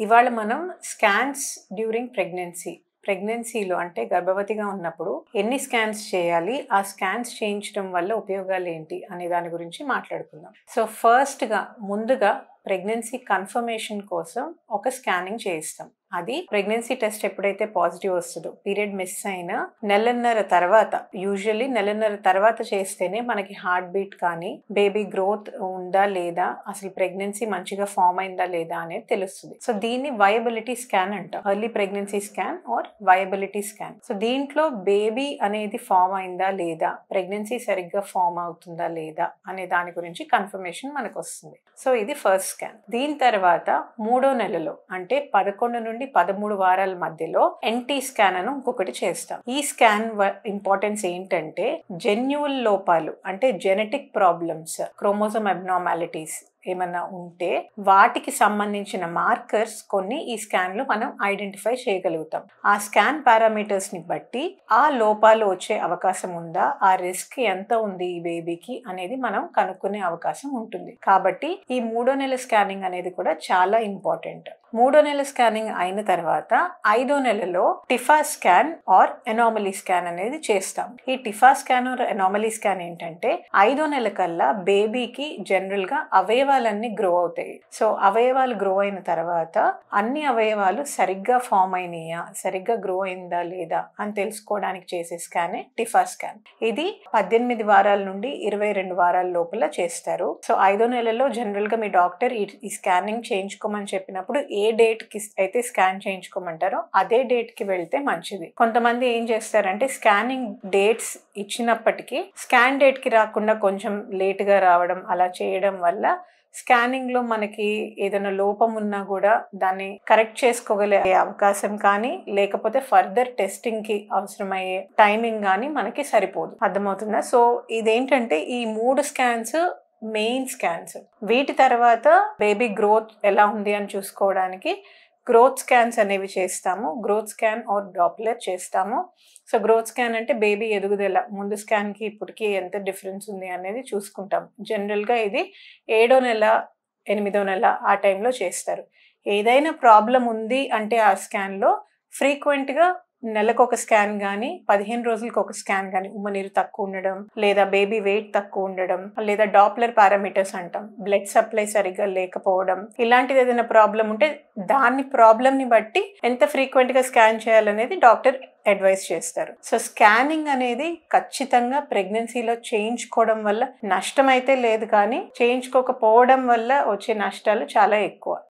ఇవాళ మనం scans during ప్రెగ్నెన్సీలో అంటే గర్భవతిగా ఉన్నప్పుడు ఎన్ని స్కాన్స్ చేయాలి, ఆ స్కాన్స్ చేయించడం వల్ల ఉపయోగాలు ఏంటి అనే దాని గురించి మాట్లాడుకుందాం. సో ముందుగా ప్రెగ్నెన్సీ కన్ఫర్మేషన్ కోసం ఒక స్కానింగ్ చేయిస్తాం. అది ప్రెగ్నెన్సీ టెస్ట్ ఎప్పుడైతే పాజిటివ్ వస్తుందో, పీరియడ్ మిస్ అయినా యూజువల్లీ నెలన్నర తర్వాత చేస్తేనే మనకి హార్ట్ బీట్ కానీ బేబీ గ్రోత్ ఉందా లేదా, అసలు ప్రెగ్నెన్సీ మంచిగా ఫామ్ అయిందా లేదా అనేది తెలుస్తుంది. సో దీన్ని వయబిలిటీ స్కాన్ అంటాం, early pregnancy scan or viability scan. So దీంట్లో బేబీ అనేది ఫామ్ అయిందా లేదా, ప్రెగ్నెన్సీ సరిగ్గా ఫామ్ అవుతుందా లేదా అనే దాని గురించి కన్ఫర్మేషన్ మనకు వస్తుంది. సో ఇది ఫస్ట్ స్కాన్. దీని తర్వాత 3వ నెలలో అంటే 11 నుండి 13 వారాల మధ్యలో ఎన్టీ స్కాన్ అని ఇంకొకటి చేస్తాం. ఈ స్కాన్ ఇంపార్టెన్స్ ఏంటంటే, జన్యువుల లోపాలు అంటే జెనెటిక్ ప్రాబ్లమ్స్, క్రోమోజోమ్ అబ్నార్మాలిటీస్ ఏమన్నా ఉంటే వాటికి సంబంధించిన మార్కర్స్ కొన్ని ఈ స్కాన్ లో మనం ఐడెంటిఫై చేయగలుగుతాం. ఆ స్కాన్ పారామీటర్స్ ని బట్టి ఆ లోపాలు వచ్చే అవకాశం ఉందా, ఆ రిస్క్ ఎంత ఉంది ఈ బేబీకి అనేది మనం కనుక్కునే అవకాశం ఉంటుంది. కాబట్టి ఈ 3వ నెల స్కానింగ్ అనేది కూడా చాలా ఇంపార్టెంట్. 3వ నెల స్కానింగ్ అయిన తర్వాత 5వ నెలలో TIFFA scan or anomaly scan అనేది చేస్తాం. ఈ TIFFA scan or anomaly scan ఏంటంటే, 5వ నెల కల్లా బేబీకి జనరల్ గా అవయవాలన్నీ గ్రో అవుతాయి. సో అవయవాలు గ్రో అయిన తర్వాత అన్ని అవయవాలు సరిగ్గా ఫామ్ అయినాయా, సరిగ్గా గ్రో అయిందా లేదా అని తెలుసుకోవడానికి చేసే స్కానే టిఫా స్కాన్. ఇది 18 వారాల నుండి 22 వారాల లోపల చేస్తారు. సో 5వ నెలలో జనరల్ గా మీ డాక్టర్ ఈ స్కానింగ్ చేయించుకోమని చెప్పినప్పుడు ఏ డేట్ కి అయితే స్కాన్ చేయించుకోమంటారో అదే డేట్ కి వెళ్తే మంచిది. కొంతమంది ఏం చేస్తారంటే, స్కానింగ్ డేట్స్ ఇచ్చినప్పటికీ స్కాన్ డేట్ కి రాకుండా కొంచెం లేట్ గా రావడం, అలా చేయడం వల్ల స్కానింగ్ లో మనకి ఏదైనా లోపం ఉన్నా కూడా దాన్ని కరెక్ట్ చేసుకోగలిగే అవకాశం కానీ, లేకపోతే ఫర్దర్ టెస్టింగ్ కి అవసరమయ్యే టైమింగ్ కానీ మనకి సరిపోదు. అర్థమవుతుందా? సో ఇదేంటంటే, ఈ 3 స్కాన్స్ మెయిన్ స్కాన్స్. వీటి తర్వాత బేబీ గ్రోత్ ఎలా ఉంది అని చూసుకోవడానికి గ్రోత్ స్కాన్స్ అనేవి చేస్తాము. గ్రోత్ స్కాన్ ఆర్ డాప్లర్ చేస్తాము. సో గ్రోత్ స్కాన్ అంటే బేబీ ఎదుగుదల ముందు స్కాన్ కి ఇప్పటికి ఎంత డిఫరెన్స్ ఉంది అనేది చూసుకుంటాం. జనరల్ గా ఇది 7వ నెల 8వ నెల ఆ టైంలో చేస్తారు. ఏదైనా ప్రాబ్లం ఉంది అంటే ఆ స్కాన్ లో ఫ్రీక్వెంట్ గా నెలకు ఒక స్కాన్ కానీ 15 రోజులకు ఒక స్కాన్ కానీ, ఉమ్మనీరు తక్కువ ఉండడం, లేదా బేబీ వెయిట్ తక్కువ ఉండడం, లేదా డాప్లర్ పారామీటర్స్ అంటాం, బ్లడ్ సప్లై సరిగ్గా లేకపోవడం, ఇలాంటిది ఏదైనా ప్రాబ్లం ఉంటే దాని ప్రాబ్లమ్ ని బట్టి ఎంత ఫ్రీక్వెంట్ గా స్కాన్ చేయాలనేది డాక్టర్ అడ్వైస్ చేస్తారు. సో స్కానింగ్ అనేది ఖచ్చితంగా ప్రెగ్నెన్సీలో చేయించుకోవడం వల్ల నష్టం అయితే లేదు, కానీ చేయించుకోకపోవడం వల్ల వచ్చే నష్టాలు చాలా ఎక్కువ.